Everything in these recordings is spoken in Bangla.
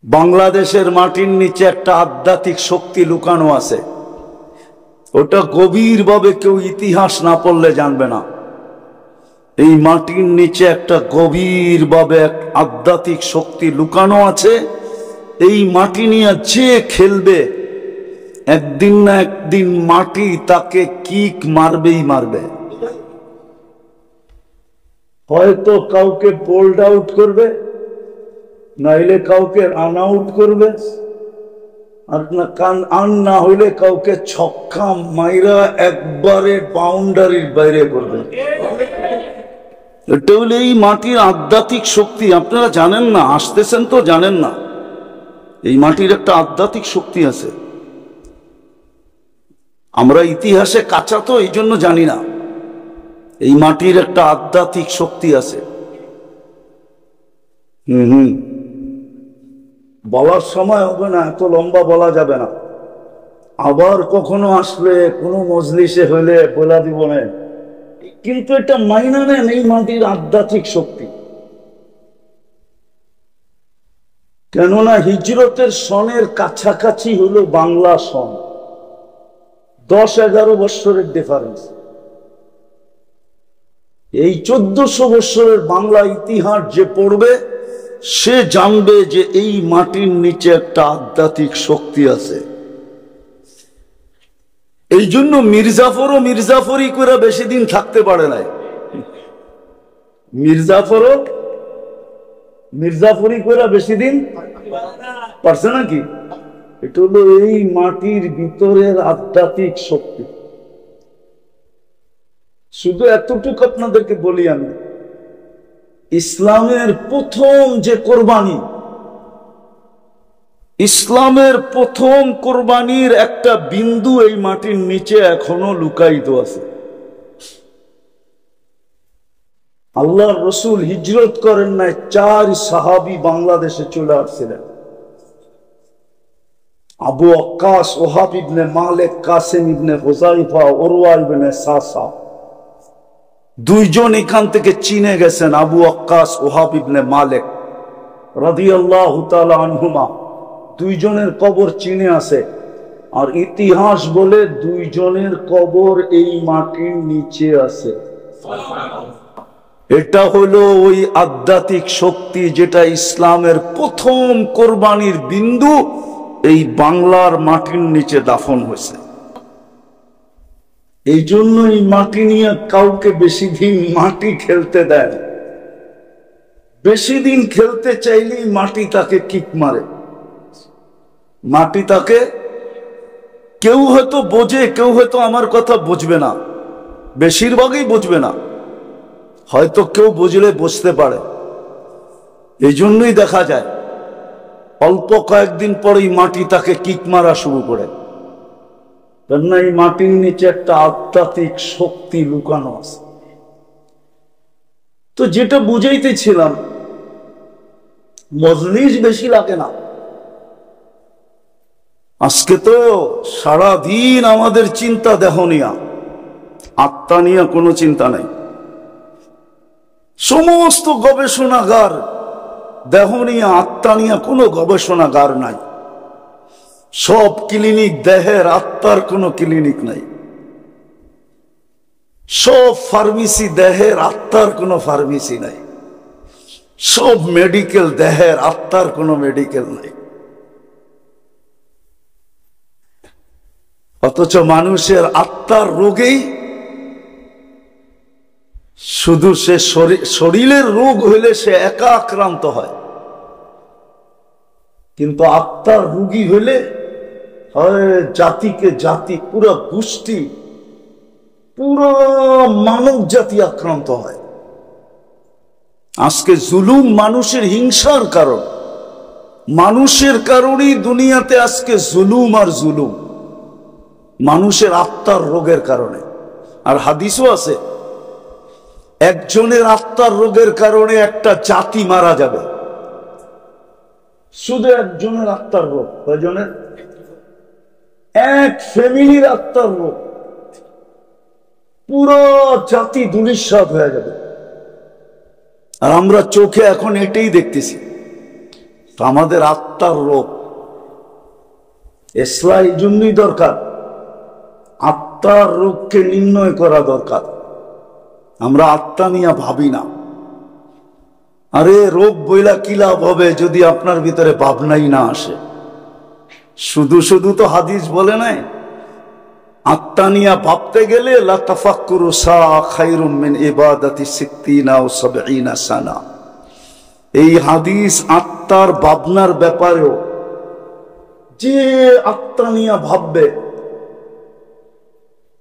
বাংলাদেশের মাটির নিচে একটা আধ্যাত্মিক শক্তি লুকানো আছে। ওটা গভীরভাবে কেউ ইতিহাস না পড়লে জানবে না। এই মাটির নিচে একটা গভীরভাবে এক আধ্যাত্মিক শক্তি লুকানো আছে। এই মাটি নিয়ে যে খেলবে একদিন না একদিন মাটি তাকে কিক মারবেই মারবে। হয়তো কাউকে বোল্ড আউট করবে, নাইলে কাউকে রান আউট করবে, আর না হইলে কাউকে ছক্কা মাইরা একবারে বাউন্ডারির বাইরে করবে। এটা হলে এই মাটির আধ্যাত্মিক শক্তি। আপনারা জানেন না, আসতেছেন তো জানেন না, এই মাটির একটা আধ্যাত্মিক শক্তি আছে। আমরা ইতিহাসে কাঁচা তো এই জন্য জানি না। এই মাটির একটা আধ্যাত্মিক শক্তি আছে। বলার সময় হবে না, এত লম্বা বলা যাবে না। আবার কখনো আসলে কোনো মজলিসে হইলে বলা দিব না, কিন্তু এটা মাইনা নেন এই মাটির আধ্যাত্মিক শক্তি। কেননা হিজরতের সনের কাছাকাছি হলো বাংলা সন, 10-11 বৎসরের ডিফারেন্স। এই 1400 বৎসরের বাংলা ইতিহাস যে পড়বে সে জানবে যে এই মাটির নিচে একটা আধ্যাত্মিক শক্তি আছে। এই জন্য মির্জাফরও মির্জাফরি করে বেশি দিন থাকতে পারে নাই। মির্জাফরও মির্জাফরি করে বেশি দিন পারছে নাকি? এটা হলো এই মাটির ভিতরের আধ্যাত্মিক শক্তি। শুধু এতটুকু আপনাদেরকে বলি, আমি ইসলামের প্রথম যে কোরবানি, ইসলামের প্রথম কোরবানির একটা বিন্দু এই মাটির নিচে এখনো লুকায়িত আছে। আল্লাহর রসুল হিজরত করেন নাই, 4 সাহাবী বাংলাদেশে চলে আসছিলেন। আবু ওয়াক্কাস, ওহাব ইবনে মালিক, কাসিম ইবনে হুযাইফা, উরওয়া ইবনে সাসা, 2 জন এখান থেকে চীনে গেছেন। আবু ওয়াক্কাস, ওহাব ইবনে মালিক রাদিয়াল্লাহু তাআলা আনহুমা, 2 জনের কবর চীনে আছে। আর ইতিহাস বলে 2 জনের কবর এই মাটির নিচে আছে। এটা হলো ওই আধ্যাত্মিক শক্তি যেটা ইসলামের প্রথম কোরবানির বিন্দু এই বাংলার মাটির নিচে দাফন হয়েছে। এই জন্য এই মাটি নিয়ে কাউকে বেশি দিন মাটি খেলতে দেয়। বেশি দিন খেলতে চাইলেই মাটি তাকে কিক মারে। মাটি তাকে, কেউ হয়তো বোঝে, কেউ হয়তো আমার কথা বুঝবে না, বেশিরভাগই বুঝবে না, হয়তো কেউ বুঝলে বুঝতে পারে। এই জন্যই দেখা যায় অল্প কয়েকদিন পরেই মাটি তাকে কিক মারা শুরু করে। কেননা এই মাটির নিচে একটা আধ্যাত্মিক শক্তি লুকানো আছে। তো যেটা বুঝাইতেছিলাম, মজলিস বেশি লাগে না। আজকে তো সারাদিন আমাদের চিন্তা দেহ নিয়া, আত্মা নিয়ে কোনো চিন্তা নাই। সমস্ত গবেষণাগার দেহ নিয়ে, আত্মা নিয়ে কোনো গবেষণাগার নাই। সব ক্লিনিক দেহের, আত্মার কোনো ক্লিনিক নাই। সব ফার্মেসি দেহের, আত্মার কোনো ফার্মেসি নাই। সব মেডিকেল দেহের, আত্মার কোনো মেডিকেল নাই। অথচ মানুষের আত্মার রোগেই শুধু সে শরীরের রোগ হইলে সে একা আক্রান্ত হয়, কিন্তু আত্মার রোগী হইলে হয় জাতিকে জাতি, পুরো গোষ্ঠী, পুরো মানব জাতি আক্রান্ত হয়। আজকে জুলুম মানুষের হিংসার কারণ, মানুষের কারণেই দুনিয়াতে আজকে জুলুম আর জুলুম, মানুষের আত্মার রোগের কারণে। আর হাদিসও আছে, একজনের আত্মার রোগের কারণে একটা জাতি মারা যাবে। শুধু একজনের আত্মার রোগ, কয়জনের? এক ফ্যামিলির আত্মার রোগ, পুরো জাতি ধূলিসাৎ হয়ে যাবে। আর আমরা চোখে এখন এটাই দেখতেছি। তো আমাদের আত্মার রোগ, ইসলাম এই জন্যই দরকার, আত্মার রোগকে নির্ণয় করা দরকার। আমরা আত্মা নিয়ে ভাবি না। আরে রোগ বইলা কি লাভ হবে যদি আপনার ভিতরে ভাবনাই না আসে? শুধু শুধু তো হাদিস বলে নাই, আত্মা নিয়ে ভাবতে গেলে লা তাফাক্কুরু সাআ খায়রুম মিন ইবাদাতি 60 আও 70 সানা। এই হাদিস আত্মার ভাবনার ব্যাপারেও, যে আত্মা নিয়ে ভাববে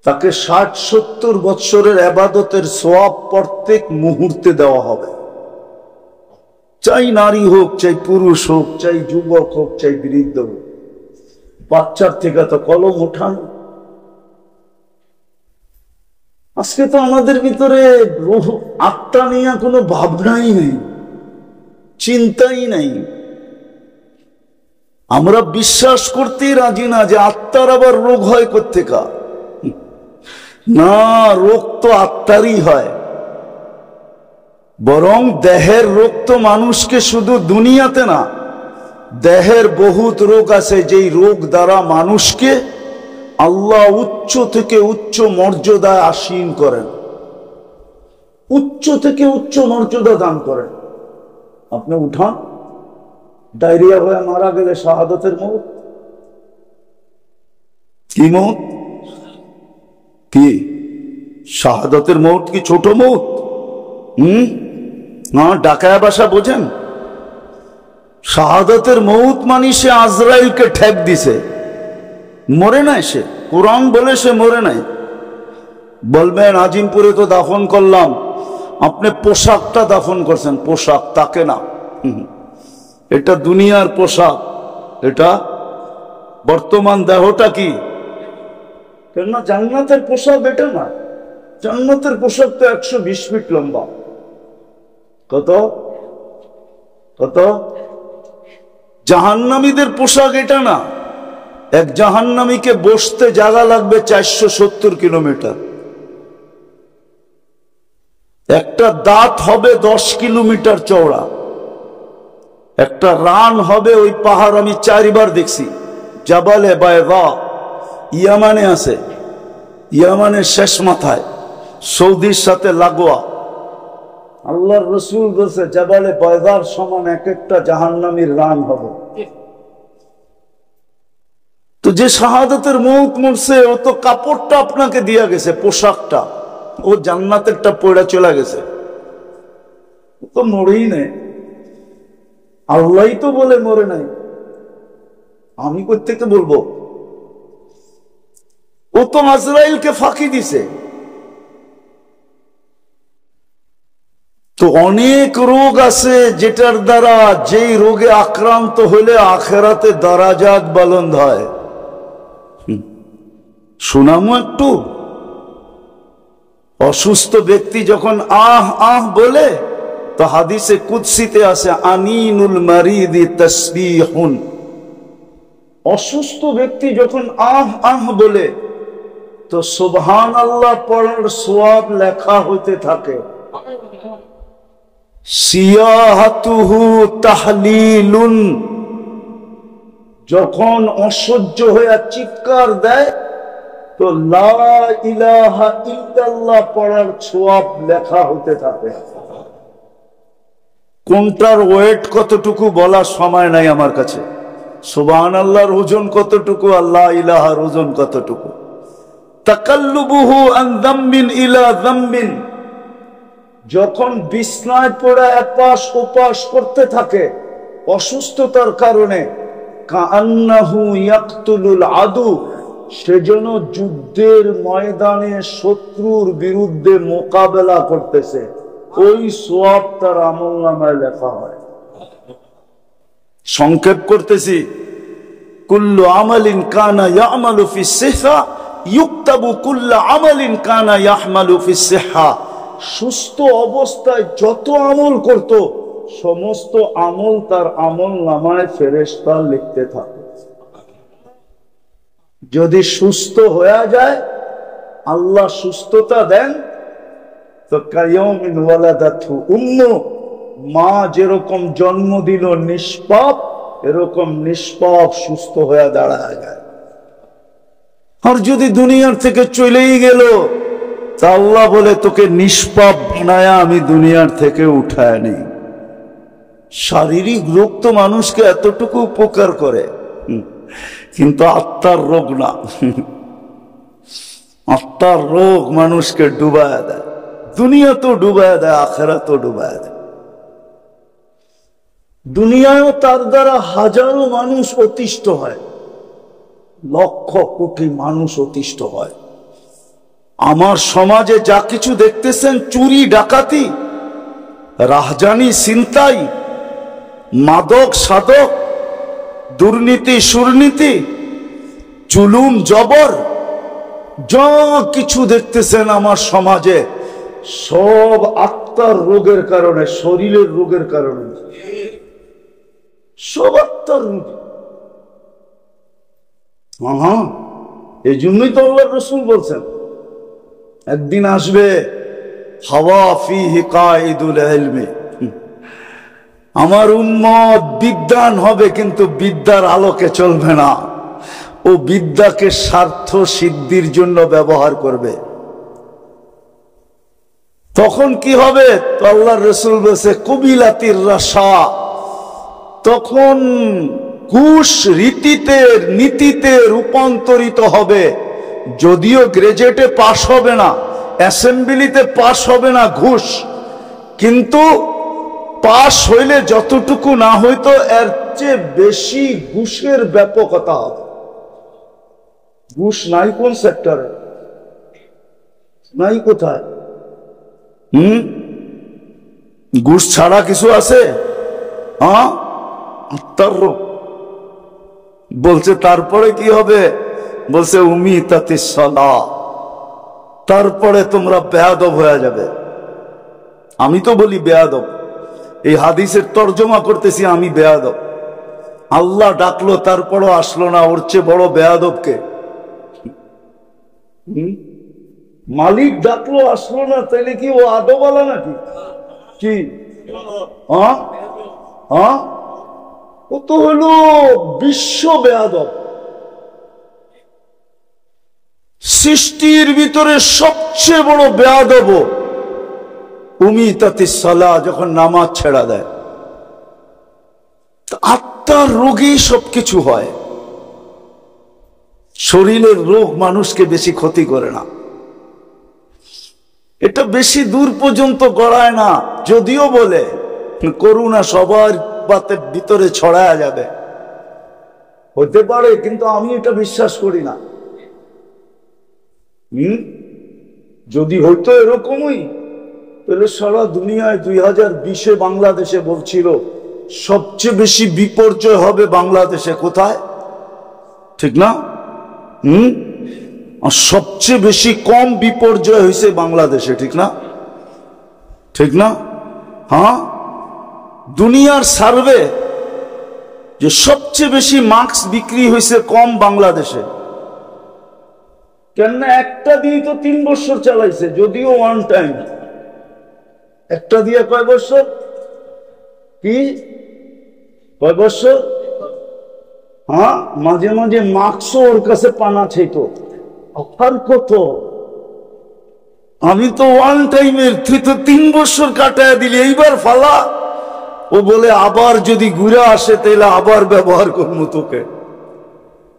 তাকে 60-70 বৎসরের ইবাদতের সওয়াব প্রত্যেক মুহূর্তে দেওয়া হবে। চাই নারী হোক, চাই পুরুষ হোক, চাই যুবক হোক, চাই বৃদ্ধ হোক, বাচ্চার থেকে তো কলম উঠানো। আজকে তো আমাদের ভিতরে আত্মা নিয়ে কোনো ভাবনাই নেই, চিন্তাই নাই। আমরা বিশ্বাস করতেই রাজি না যে আত্মার আবার রোগ হয় কোত্থেকা। না, রোগ তো আত্মারই হয়। বরং দেহের রোগ তো মানুষকে শুধু দুনিয়াতে না, দেহের বহুত রোগ আছে যেই রোগ দ্বারা মানুষকে আল্লাহ উচ্চ থেকে উচ্চ মর্যাদায় আসীন করেন, উচ্চ থেকে উচ্চ মর্যাদা দান করেন। আপনি উঠান, ডায়রিয়া হয়ে মারা গেলে শাহাদাতের মউত। কি মউত? কি শাহাদাতের মউত কি ছোট মউত? না, ডাকায়া বাসা বোঝেন? শাহাদাতের মউত মানে সে আজরাইলকে ঠেক দিছে, মরে নাই সে। কোরআন বলে সে মরে নাই। বলবেন আজিমপুরে তো দাফন করলাম, আপনি পোশাকটা দাফন করছেন, পোশাক, তাকে না। এটা দুনিয়ার পোশাক, এটা বর্তমান দেহটা কি? কেননা জান্নাতের পোশাক এটা না। জান্নাতের পোশাক তো 120 ফিট লম্বা। কত কত? জাহান্নামীদের পোশাক এটা না। এক জাহান্নামীকে বসতে জায়গা লাগবে 470 কিলোমিটার। একটা দাঁত হবে 10 কিলোমিটার চওড়া। একটা রান হবে, ওই পাহাড় আমি 4 বার দেখছি, জাবালে বায়দা, ইয়ামানে আছে, ইয়ামানের শেষ মাথায়, সৌদির সাথে লাগোয়া। আল্লাহর রসুল বলছে জাবালে বায়দার সমান এক একটা জাহান্নামীর রান হবে। তো যে শাহাদাতের মউত মরছে, ও তো কাপড়টা আপনাকে দিয়া গেছে, পোশাকটা, ও জান্নাতেরটা পড়া চলে গেছে, ও তো মরেই নেই। আল্লাহই তো বলে মরে নাই, আমি কোত্থেকে বলবো? ও তো আজরাইলকে ফাঁকি দিছে। তো অনেক রোগ আছে যেটার দ্বারা, যেই রোগে আক্রান্ত হলে আখেরাতে দারাজাত বুলন্দ হয়। শোনামো একটু। অসুস্থ ব্যক্তি যখন আহ আহ বলে, তো হাদিসে কুদসিতে আছে আনিনুল মারিদি তাসবিহুন। অসুস্থ ব্যক্তি যখন আহ আহ বলে, তো সুবহানাল্লাহ পড়ার সওয়াব লেখা হইতে থাকে। সিয়াহাতুহু তাহলিলুন, যখন অসহ্য হয়ে চিৎকার দেয়, তো লা ইলাহা ইল্লাল্লাহ পড়ার সওয়াব লেখা হতে থাকে। কোনটার ওয়েট কতটুকু বলার সময় নাই আমার কাছে। সুবহানাল্লাহর ওজন কতটুকু, আল্লাহ ইলাহার ওজন কতটুকু। তাকাল্লুবুহু আন যামবিন ইলা যামবিন, যখন বিছনায় পড়ে এপাশ ওপাশ করতে থাকে অসুস্থতার কারণে, কাআন্নাহু ইয়াকতুলুল আদু, সেজন্য যুদ্ধের ময়দানে শত্রুর বিরুদ্ধে মোকাবেলা করতেছে, ওই সওয়াব তার আমলনামায় লেখা হয়। সংক্ষেপ করতেছি, কুল্লু আমালিন কানা ইয়ামালু ফিস সিহহা ইউকতাবু কুল্লু আমালিন কানা ইয়াহমালু ফিস সিহহা। সুস্থ অবস্থায় যত আমল করত, সমস্ত আমল তার আমলনামায় ফেরেশতা লিখতে থাকে। যদি সুস্থ হয়ে যায়, আল্লাহ সুস্থতা দেন, তো কায়াউমিন ওয়ালাদাতহু উম্মু মা যেরকম জন্ম দিল নিষ্পাপ, এরকম নিষ্পাপ সুস্থ হয়ে দাঁড়ায় যায়। আর যদি দুনিয়ার থেকে চলেই গেল, তা আল্লাহ বলে তোকে নিষ্পাপ বানায়া আমি দুনিয়ার থেকে উঠায় নেই। শারীরিক রোগ তো মানুষকে এতটুকু উপকার করে, কিন্তু আত্মার রোগ না। আত্মার রোগ মানুষকে ডুবায় দেয়, দুনিয়া তো ডুবায় দেয়, আখেরাত তো ডুবায় দেয়। দুনিয়ায়ও তার দ্বারা হাজারো মানুষ অতিষ্ঠ হয়, লক্ষ কোটি মানুষ অতিষ্ঠ হয়। আমার সমাজে যা কিছু দেখতেছেন, চুরি ডাকাতি, রাহজানি ছিনতাই, মাদক সাধক, দুর্নীতি সুরনীতি, জুলুম জবর, যা কিছু দেখতেছেন আমার সমাজে, সব আত্মার রোগের কারণে, শরীরের রোগের কারণে, সব আত্মার রোগ। হ্যাঁ, এই জন্যই তো আল্লাহর রাসূল বলছেন একদিন আসবে হাওয়া ফিহি কাইদুল ইলমি, আমার উম্মত বিদ্বান হবে কিন্তু বিদ্যার আলোকে চলবে না, ও বিদ্যাকে স্বার্থ সিদ্ধির জন্য ব্যবহার করবে। তখন কি হবে? তো আল্লাহর রাসূল বলেছে কুবিলাতির রাশা, তখন ঘুষ রীতিতে নীতিতে রূপান্তরিত হবে। যদিও গ্রাজুয়েটে পাশ হবে না, অ্যাসেম্বলিতে পাশ হবে না ঘুষ, কিন্তু পাশ হইলে যতটুকু না হইতো এর চেয়ে বেশি ঘুষের ব্যাপকতা হবে। ঘুষ নাই কোন সেক্টরে, নাই কোথায়? ঘুষ ছাড়া কিছু আছে? হ্যাঁ, আত্মার রোগ। বলছে তারপরে কি হবে? বলছে উমিতাতিস সালাহ, তারপরে তোমরা বেয়াদব হয়ে যাবে। আমি তো বলি বেয়াদব, এই হাদিসের তর্জমা করতেছি আমি বেয়াদব। আল্লাহ ডাকলো তারপরও আসলো না, ওর চেয়ে বড় বেয়াদবকে? মালিক ডাকলো আসলো না, তাইলে কি ও আদবওয়ালা নাকি? কি ও তো হলো বিশ্ব বেয়াদব। সৃষ্টির ভিতরে সবচেয়ে বড় বেয়াদব উমিতাতিস সালাহ, যখন নামাজ ছেড়া দেয়। আত্মার রোগেই সবকিছু হয়, শরীরের রোগ মানুষকে বেশি ক্ষতি করে না, এটা বেশি দূর পর্যন্ত গড়ায় না। যদিও বলে করুণা সবার বাতের ভিতরে ছড়ায় যাবে, হতে পারে, কিন্তু আমি এটা বিশ্বাস করি না। যদি হইতো এরকমই, তাহলে সারা দুনিয়ায় 2020-এ বাংলাদেশে বলছিল সবচেয়ে বেশি বিপর্যয় হবে বাংলাদেশে। কোথায়? ঠিক না? আর সবচেয়ে বেশি কম বিপর্যয় হয়েছে বাংলাদেশে, ঠিক না? ঠিক না? হ্যাঁ, দুনিয়ার সার্ভে যে সবচেয়ে বেশি মাস্ক বিক্রি হয়েছে কম বাংলাদেশে। কেন? একটা দিয়ে তো 3 বছর চালাইছে, যদিও ওয়ান টাইম। একটা দিয়ে কয় বছর? কি কয় বছর? হ্যাঁ, মাঝে মাঝে মাস্কও ওর কাছে পানা ছিল। অফার কত? আমি তো ওয়ান টাইমের, তুই তো 3 বছর কাটায় দিলি, এইবার ফালা। ও বলে আবার যদি ঘুরে আসে তাহলে আবার ব্যবহার করবো তোকে।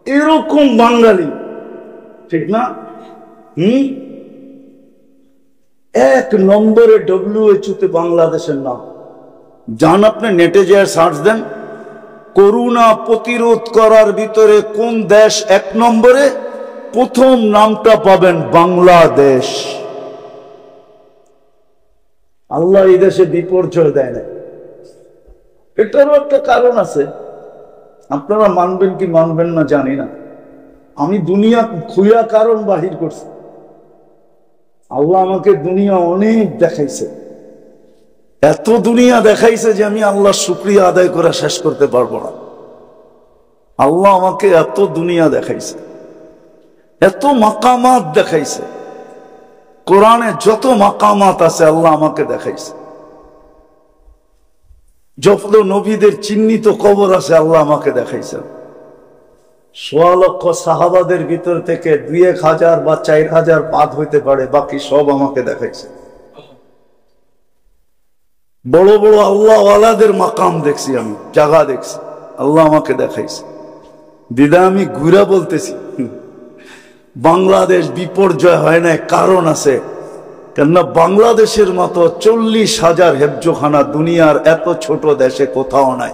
এরকম বাঙালি, ঠিক না? 1 নম্বরে WHO তে বাংলাদেশের নাম। যান আপনি নেটে যে সার্চ দেন, করোনা প্রতিরোধ করার ভিতরে কোন দেশ 1 নম্বরে, প্রথম নামটা পাবেন বাংলাদেশ। আল্লাহ এই দেশে বিপর্যয় দেয় না, এটারও একটা কারণ আছে। আপনারা মানবেন কি মানবেন না জানি না, আমি দুনিয়া খুইয়া কারণ বাহির করছি। আল্লাহ আমাকে দুনিয়া অনেক দেখাইছে, এত দুনিয়া দেখাইছে যে আমি আল্লাহর শুকরিয়া আদায় করে শেষ করতে পারবো না। আল্লাহ আমাকে এত দুনিয়া দেখাইছে, এত মাকামাত দেখাইছে, কোরআনে যত মাকামাত আছে আল্লাহ আমাকে দেখাইছে। যত নবীদের চিহ্নিত কবর আছে আল্লাহ আমাকে দেখাইছেন। ১৬ লক্ষ সাহাবাদের ভিতর থেকে ২-১,০০০ বা ৪,০০০ বাদ হইতে পারে, বাকি সব আমাকে দেখাইছে। বড় বড় আল্লাহ ওয়ালাদের মাকাম দেখছি, আমি জায়গা দেখছি, আল্লাহ আমাকে দেখাইছে। দিদা আমি ঘুরা বলতেছি, বাংলাদেশ বিপর্যয় হয় না, কারণ আছে। কেননা বাংলাদেশের মতো ৪০,০০০ হেফজোখানা দুনিয়ার এত ছোট দেশে কোথাও নাই।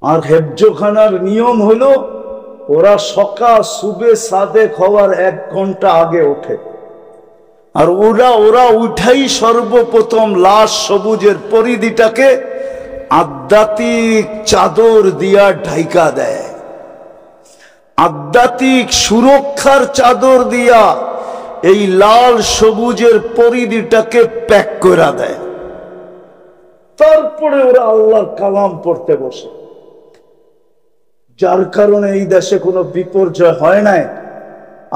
আর হেফজোখানার নিয়ম হলো ওরা সকাল সুবে সাদেক হওয়ার ১ ঘন্টা আগে ওঠে, আর ওরা উঠাই সর্বপ্রথম লাশ সবুজের পরিধিটাকে আধ্যাত্মিক চাদর দিয়া ঢাইকা দেয়, আধ্যাত্মিক সুরক্ষার চাদর দিয়া এই লাল সবুজের পরিধিটাকে প্যাক করে দেয়। তারপরে ওরা আল্লাহর কালাম পড়তে বসে। যার কারণে এই দেশে কোনো বিপর্যয় হয় নাই।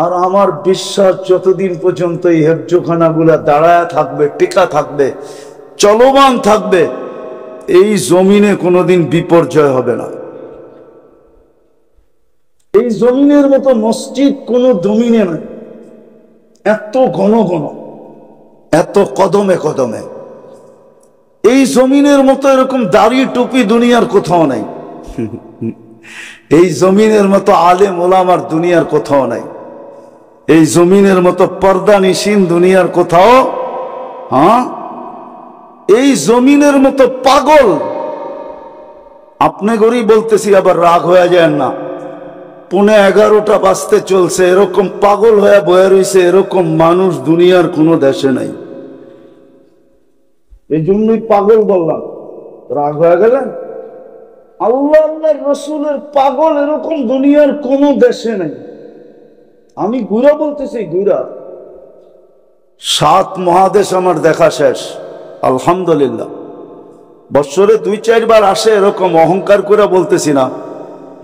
আর আমার বিশ্বাস যতদিন পর্যন্ত এই হেফজোখানাগুলা দাঁড়ায় থাকবে, টিকা থাকবে, চলমান থাকবে, এই জমিনে কোনোদিন বিপর্যয় হবে না। এই জমিনের মতো মসজিদ কোনো জমিনে নাই, এত ঘন ঘন, এত কদমে কদমে। এই জমিনের মতো এরকম দাড়ি টুপি দুনিয়ার কোথাও নাই। এই জমিনের মতো আলেম ওলামার দুনিয়ার কোথাও নাই। এই জমিনের মতো পর্দা নিশিন দুনিয়ার কোথাও, এই জমিনের মতো পাগল। আপনি গরিব বলতেছি, আবার রাগ হয়ে যায় না। 11:15 বাজতে চলছে, এরকম পাগল হয়ে বয়ে রয়েছে এরকম মানুষ দুনিয়ার কোনো দেশে নাই। এই জন্যই পাগল বললাম। রাগ হয়ে গেলেন? আল্লাহ রসুলের পাগল এরকম দুনিয়ার কোনো দেশে নেই। আমি ঘুরা বলতেছি, ঘুরা। 7 মহাদেশ আমার দেখা শেষ, আলহামদুলিল্লাহ। বছরে 2-4 বার আসে, এরকম অহংকার করে বলতেছি না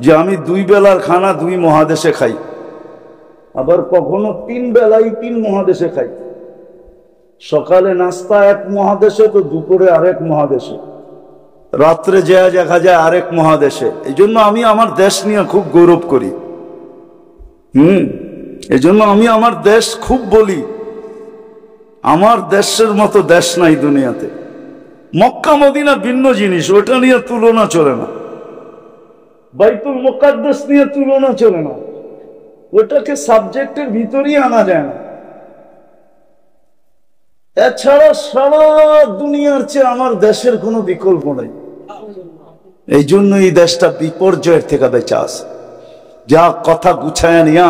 যে আমি 2 বেলার খানা 2 মহাদেশে খাই। আবার কখনো 3 বেলাই 3 মহাদেশে খাই। সকালে নাস্তা 1 মহাদেশে, তো দুপুরে আরেক মহাদেশে, রাত্রে যা দেখা যায় আরেক মহাদেশে। এই জন্য আমি আমার দেশ নিয়ে খুব গৌরব করি। এই জন্য আমি আমার দেশ খুব বলি। আমার দেশের মতো দেশ নাই দুনিয়াতে। মক্কা মদিনা ভিন্ন জিনিস, ওটা নিয়ে তুলনা চলে না। বাইতুল মুকাদ্দাস নিয়ে তুলনা চলে না, ওটাকে সাবজেক্টের ভিতরেই আনা যায় না। এছাড়া সারা দুনিয়ার চেয়ে আমার দেশের কোনো বিকল্প নেই। এই জন্য এই দেশটা বিপর্যয়ের থেকে বেঁচে আছে। যা কথা গুছায় নিয়ে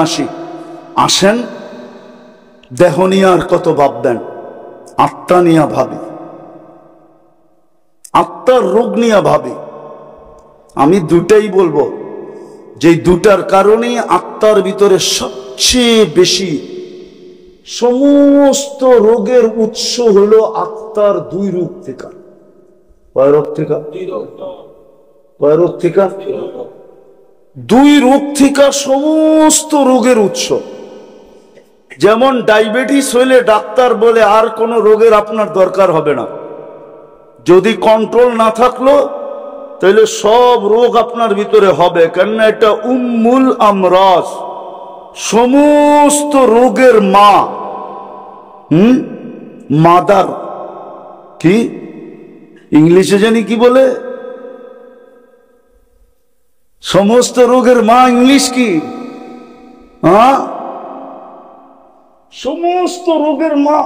আসেন, দেহ নিয়ে আর কত ভাববেন, আত্মা নিয়ে ভাবি, আত্মার রোগ নিয়ে ভাবি। আমি দুটাই বলবো, যে দুটার কারণেই আত্মার ভিতরে সবচেয়ে বেশি সমস্ত রোগের উৎস হলো আত্মার 2 রূপ থেকে। কয় রোগ থেকে? 2 রোগ থেকে সমস্ত রোগের উৎস। যেমন ডায়াবেটিস হইলে ডাক্তার বলে আর কোনো রোগের আপনার দরকার হবে না, যদি কন্ট্রোল না থাকলো তাহলে সব রোগ আপনার ভিতরে হবে। কেননা এটা উম্মুল আমরাজ, সমস্ত রোগের মা। মাদার কি ইংলিশে জানি কি বলে, সমস্ত রোগের মা ইংলিশ কি? সমস্ত রোগের মা।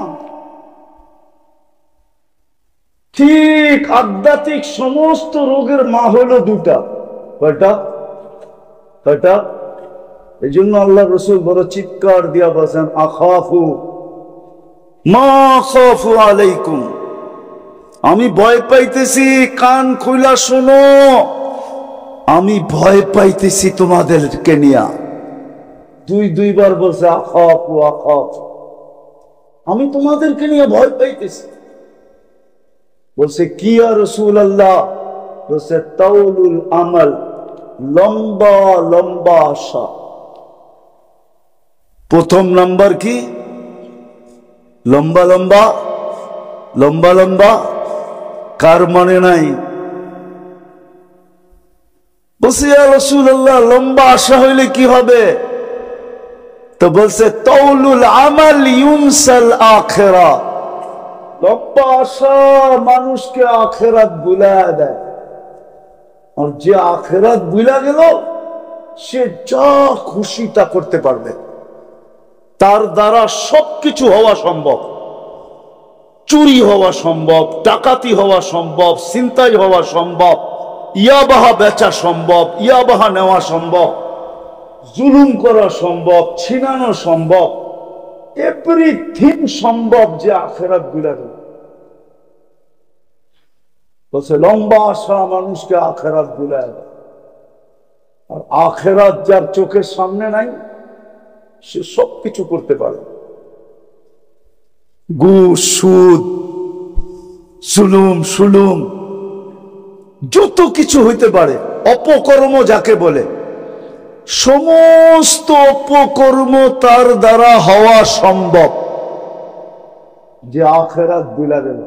ঠিক আধ্যাত্মিক সমস্ত রোগের মা হলো 2টা। কয়টা? এই জন্য আল্লাহ রসুল বড় চিৎকার দিয়া বলেন, আখাফু মা খাফু আলাইকুম, আমি ভয় পাইতেছি, কান খুলা শোনো, আমি ভয় পাইতেছি তোমাদেরকে নিয়া। 2 বার বলছে আখাফু আখাফু, আমি তোমাদেরকে নিয়ে ভয় পাইতেছি। বলছে কি ইয়া রাসূলুল্লাহ? বলছে তাউলুল আমাল, লম্বা লম্বা আশা। প্রথম নাম্বার কি? লম্বা লম্বা কার মনে নাই? বলছে ইয়া রাসূলুল্লাহ, লম্বা আশা হইলে কি হবে? তো বলছে তাউলুল আমাল ইউনসাল আখিরা। লম্বা আশা মানুষকে আখিরাত ভুলায়া দেয়, আর যে আখিরাত ভুলা গেল সে যা খুশি তা করতে পারবে, তার দ্বারা সবকিছু হওয়া সম্ভব। চুরি হওয়া সম্ভব, ডাকাতি হওয়া সম্ভব, ছিনতাই হওয়া সম্ভব, ইয়াবাহা বেচা সম্ভব, ইয়াবাহা নেওয়া সম্ভব, জুলুম করা সম্ভব, ছিনানো সম্ভব, এভরিথিং সম্ভব যে আখিরাত ভুলা গেল। বলছে লম্বা আশা মানুষকে আখিরাত ভুলায় দেয়, আর আখিরাত যার চোখের সামনে নাই সে সবকিছু করতে পারে। ঘুষ, সুদ, জুলুম যত কিছু হইতে পারে, অপকর্ম যাকে বলে, সমস্ত অপকর্ম তার দ্বারা হওয়া সম্ভব যে আখিরাত ভুলা গেল।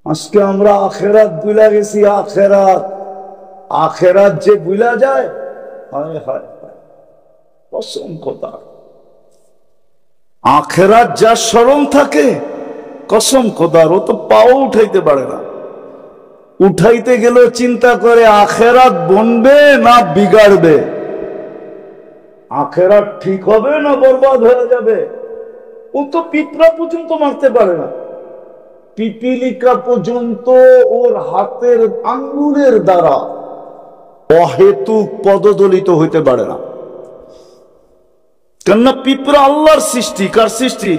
আজকে আমরা আখিরাত ভুলা গেছি। আখিরাত যে ভুলা যায়, হায় হায় হায়, কসম খোদার। আখিরাত যার স্মরণ থাকে, কসম খোদার, ও তো পাও উঠাইতে পারে না। উঠাইতে গেলেও চিন্তা করে আখিরাত বনবে না বিগাড়বে, আখিরাত ঠিক হবে না বরবাদ হয়ে যাবে। ও তো পিঁপড়া পর্যন্ত মারতে পারে না, পিপিলিকা পর্যন্ত ওর হাতের আঙ্গুলের দ্বারা অহেতুক পদদলিত হইতে পারে না। কেননা পিঁপড়া আল্লাহর সৃষ্টি। কার সৃষ্টি?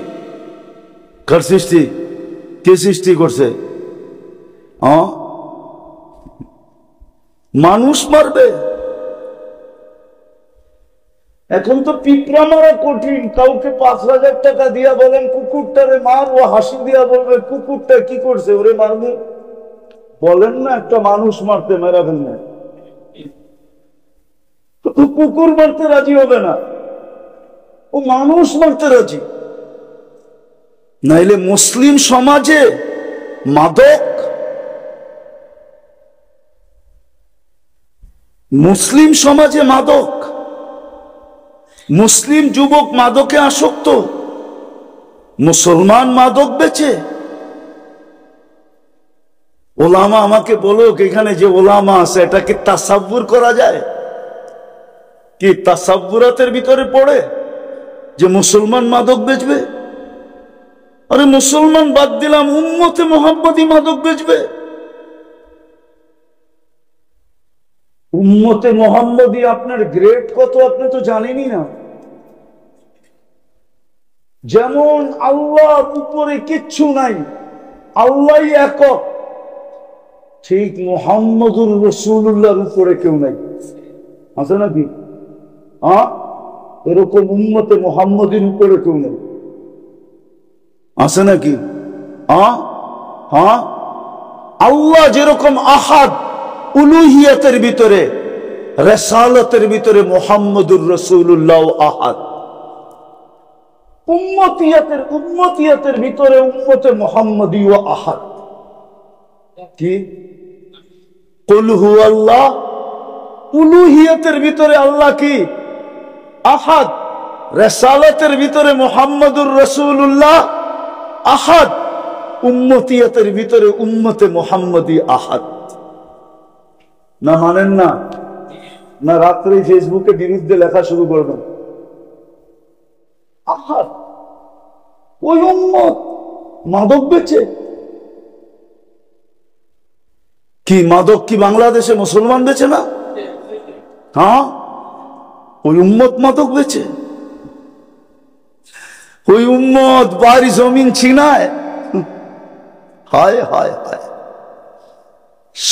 কার সৃষ্টি? কে সৃষ্টি করছে? মানুষ মারবে? এখন তো পিঁপড়া মারা কঠিন। কাউকে 5,000 টাকা দিয়া বলেন কুকুরটারে মার, ও হাসি দিয়া বলবে কুকুরটা কি করছে, ওরে মারবে। বলেন না একটা মানুষ মারতে, মেরাবেন না। কুকুর মারতে রাজি হবে না, ও মানুষ মারতে রাজি। নাইলে মুসলিম সমাজে মাদক, মুসলিম সমাজে মাদক, মুসলিম যুবক মাদকে আসক্ত, মুসলমান মাদক বেচে। ওলামা আমাকে বলো, এখানে যে ওলামা আছে এটাকে তাসাব্বুর করা যায় কি? তাসাব্বুরাতের ভিতরে পড়ে যে মুসলমান মাদক বেচবে? আরে মুসলমান বাদ দিলাম, উম্মতে মুহাম্মদী মাদক বেচবে। উম্মতে মুহাম্মদী আপনার গ্রেড কত আপনি তো জানেনই না। যেমন আল্লাহর উপরে কিচ্ছু নাই, আল্লাহই একক, ঠিক মুহাম্মদুর রাসূলুল্লাহর উপরে কেউ নাই। আছে নাকি? এরকম উম্মতে মুহাম্মদীর উপরে কেউ নেই। আছে নাকি? আল্লাহ যেরকম আহাদ উলুহিয়াতের ভিতরে, রিসালাতের ভিতরে মুহাম্মদুর রাসূলুল্লাহ আহাদ। উম্মতিয়াতের ভিতরে উম্মতে মুহাম্মদী ও আহাদ। কি? কুল হুয়াল্লাহ। উলুহিয়াতের ভিতরে আল্লাহ কি? আহাদ। রিসালাতের ভিতরে মুহাম্মদুর রাসূলুল্লাহ আহাদ। উম্মতিয়াতের ভিতরে উম্মতে মুহাম্মদী আহাদ। না মানেন না? না রাত্রে ফেসবুকে বিরুদ্ধে লেখা শুরু করবেন? আহাদ। ওই উম্মত মাদক বেচে। কি মাদক কি বাংলাদেশে মুসলমান বেচে না? ওই উম্মত মাদক বেচে। ওই উম্মত বাড়ি জমিন ছিনায়। হায় হায় হায়।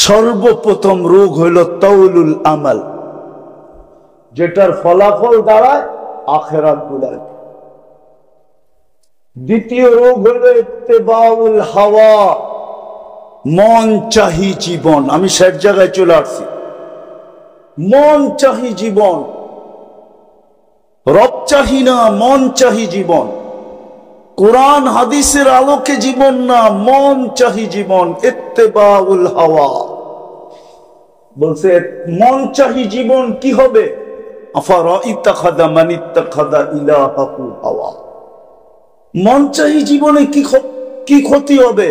সর্বপ্রথম রোগ হইল তাউলুল আমাল, যেটার ফলাফল দাঁড়ায় আখিরাত ভুলায়। দ্বিতীয় রোগ হইল ইত্তেবাউল হাওয়া, মন চাহি জীবন। আমি সব জায়গায় চলে আসছি। মন চাহি জীবন, রব চাহি না, মন চাহি জীবন। কোরআন হাদিসের আলোকে জীবন না, মন চাহি জীবন, ইত্তেবাউল হাওয়া। বলছে মন চাহি জীবন কি হবে? আফারাইতাখাযা মান ইত্তাখাযা ইলাহাহু হাওয়া। মন চাহি জীবনে কি ক্ষতি হবে?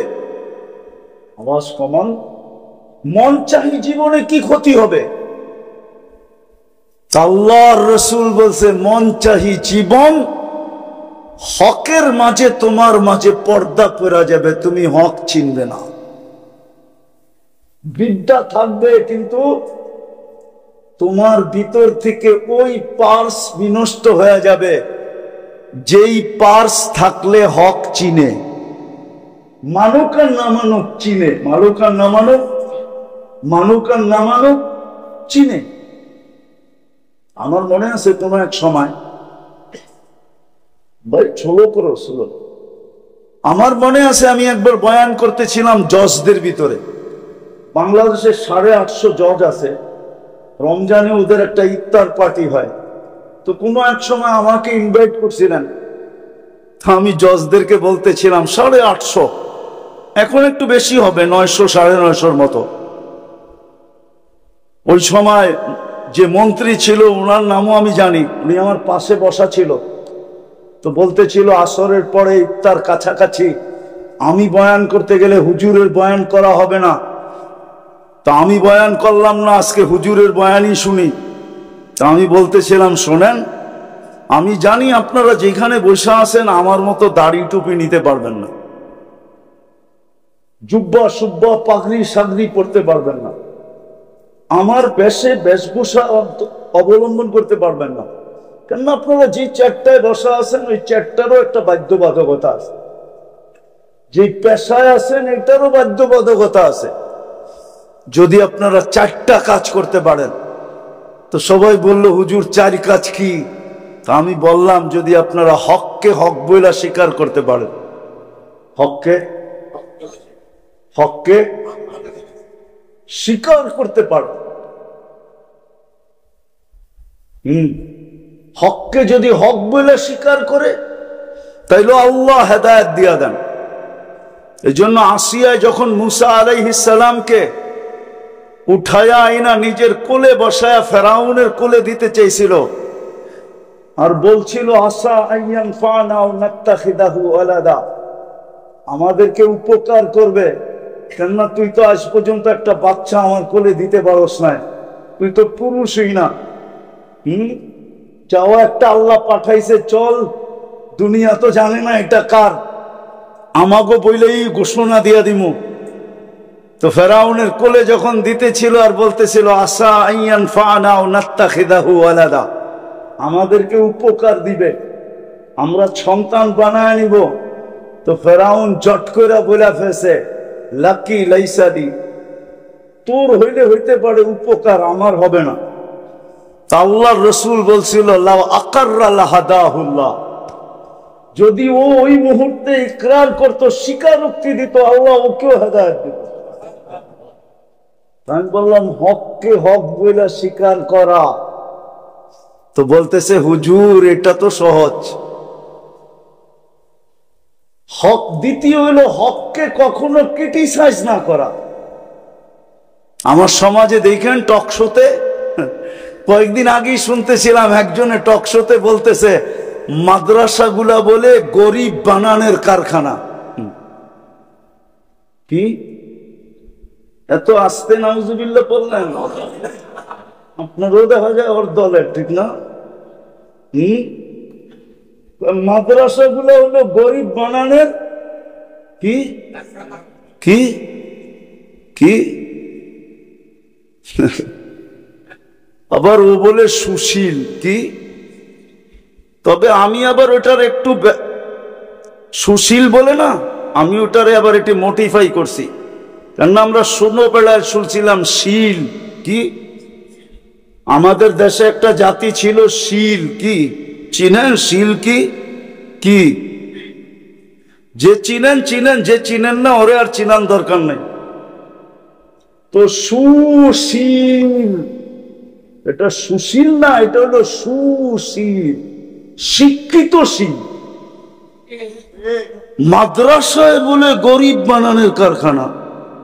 আওয়াজ কমান। মন চাহি জীবনে কি ক্ষতি হবে? আল্লাহর রাসূল বলছে মন চাহি জীবন, হকের মাঝে তোমার মাঝে পর্দা পড়া যাবে, তুমি হক চিনবে না। বিদ্যা থাকবে কিন্তু তোমার ভিতর থেকে ওই পার্স বিনষ্ট হয়ে যাবে যেই পার্স থাকলে হক চিনে। মানুক আর না মানুক চিনে, মানুক আর না মানুক, মানুক আর না মানুক চিনে। আমার মনে আছে কোন এক সময়, ভাই ছোলো করো ছোলো, আমার মনে আছে আমি একবার বয়ান করতেছিলাম জজদের ভিতরে। বাংলাদেশে 850 জজ আছে, রমজানে ওদের একটা ইফতার পার্টি হয়। তো কোনো এক সময় আমাকে ইনভাইট করছিলেন, আমি জজদেরকে বলতেছিলাম 850, এখন একটু বেশি হবে, 900 950 মতো। ওই সময় যে মন্ত্রী ছিল ওনার নামও আমি জানি, উনি আমার পাশে বসা ছিল। তো বলতেছিল আসরের পরে ইফতার কাছাকাছি আমি বয়ান করতে গেলে হুজুরের বয়ান করা হবে না। তা আমি বয়ান করলাম না, আজকে হুজুরের বয়ানই শুনি। তা আমি বলতেছিলাম শোনেন, আমি জানি আপনারা যেখানে বসে আছেন আমার মতো দাড়ি টুপি নিতে পারবেন না, জুব্বা সুব্বা পাগড়ি সাগড়ি পড়তে পারবেন না, আমার বেশভূষা অবলম্বন করতে পারবেন না। কেননা আপনারা যে চেয়ারটায় বসা আছেন ওই চেয়ারটারও একটা বাধ্যবাধকতা আছে, যে পেশায় আছেন এটারও বাধ্যবাধকতা আছে। যদি আপনারা 4টা কাজ করতে পারেন, তো সবাই বলল হুজুর 4 কাজ কি? তা আমি বললাম যদি আপনারা হককে হক বইলা স্বীকার করতে পারেন, হককে হককে স্বীকার করতে পারেন, হককে যদি হক বলে স্বীকার করে তাইলে আল্লাহ হেদায়েত দিয়া দেন। এই জন্য আসিয়ায় যখন মুসা আলাইহিস সালামকে উঠায়া আইনা নিজের কোলে বসায়া ফেরাউনের কোলে দিতে চাইছিল, আর বলছিল আসা আইয়ান ফানা ও নাত্তাখিদাহু ওয়ালাদা, আমাদেরকে উপকার করবে, কেননা তুই তো আজ পর্যন্ত একটা বাচ্চা আমার কোলে দিতে পারস না, তুই তো পুরুষই না। যাও একটা আল্লাহ পাঠাইছে, চল, দুনিয়া তো জানে না এটা কার, আমাকে বইলেই ঘোষণা দিয়া দিমু। তো ফেরাউনের কোলে যখন দিতেছিল আর বলতেছিল আসা আইয়ান ফানা ও নাত্তাখিদাহু ওয়ালাদা, আমাদেরকে উপকার দিবে, আমরা সন্তান বানায় নিব। তো ফেরাউন জট কইরা বইলা ফেলছে লাকি লাইসাদি, তোর হইলে হইতে পারে উপকার, আমার হবে না। আল্লাহর রাসূল বলছিল লাউ আকাররা লাহাদাহুল্লাহ, যদি ও ওই মুহূর্তে ইকরার করত, স্বীকারোক্তি দিত, আল্লাহ ওকেও হেদায়েত দিত। আমি বললাম হককে হক বলে স্বীকার করা, তো বলতেছে হুজুর এটা তো সহজ। হক দ্বিতীয় হলো হককে কখনো ক্রিটিসাইজ না করা। আমার সমাজে দেখেন টকশোতে, কয়েকদিন আগেই শুনতেছিলাম একজনে টকশোতে বলতেছে মাদ্রাসাগুলা বলে গরিব বানানোর কারখানা। কি এত আস্তে নাউজুবিল্লাহ বললেন? আপনারও দেখা যায় ওর দলের, ঠিক না? মাদ্রাসাগুলো হলো গরিব বানানোর কি কি কি আবার ও বলে সুশীল কি। তবে আমি আবার ওটার একটু সুশীল বলে না, আমি ওটারে আবার একটু মডিফাই করছি, কেননা আমরা ছোটবেলায় শুনছিলাম শীল কি। আমাদের দেশে একটা জাতি ছিল শীল কি, চিনেন শীল কি? কি যে চিনেন চিনেন, যে চিনেন না ওরে আর চিনান দরকার নেই। তো সুশীল, এটা সুশীল না, এটা হলো সুশীল, শিক্ষিত শীল। মাদ্রাসায় বলে গরিব বানানোর কারখানা।